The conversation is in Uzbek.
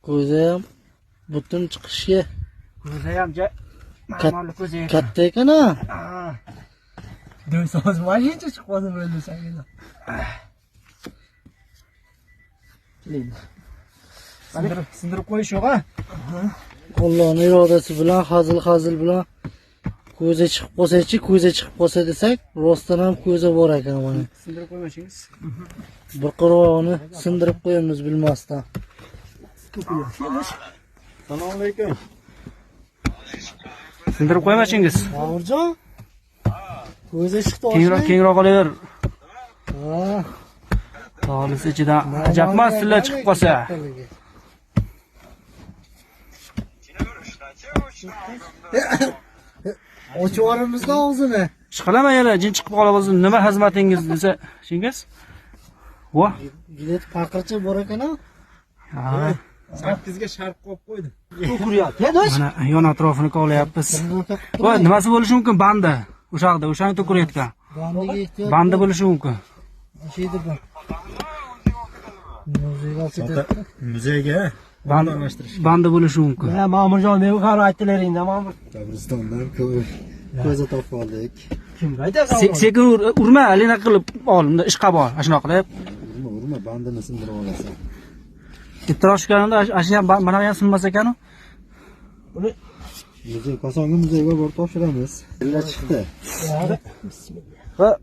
Ko'zi ham butun chiqishga Ko'zi ham ma'lumotli ko'zi ekan. katta ekan-a. Do'soz mashincha chiqib bo'ldi sangiz. Sindirib qo'yish yo'q-a? Allohning irodasi bilan hazil bilan ko'zi chiqib qolsa-chi, ko'zi chiqib qolsa desak, rostdan ham ko'zi bor ekan mana. Sindirib qo'ymashingiz. Bir qirog'ini sindirib qo'yamiz bilmasdan. Assalomu alaykum. Sindirib qo'ymashingiz. Bobirjon. Ko'zi chiqdi Kengroq olaver. Ha. Tolis ichidan ajab emas sizlar chiqib qolsa. Ochivorimizda og'zini. Chiqalaman yana jin chiqib qolib o'zi nima xizmatingiz desa, shingiz? Voh. Gilet paqircha bor ekan-a. Ha. 8 ga shart qo'yib qo'ydi. Ko'kuryapti. Mana yon atrofini kovlayapmiz. Voy, nimasi bo'lishi mumkin? Banda. O'shaqda to'kurayotgan. Bandiga ehtiyot. Banda bo'lishi mumkin. Sheydi bu. Muzeyga Banda bo'lishi mumkin. Ha, Ma'murjon, men ham aytdilaringda, Ma'mur. qabristondan ko'za topib oldik. Kimga aytasiz? Sekin urma, alina qilib olimda ish qab ol. Shunaqa qilib. Urma, bandini sindirib olasan. Ittiroshganida ashiyam mana ham sinmas ekan-ku. Muzey, Kosonga muzeyga borib topshiramiz. Illa chiqdi. Bismillah.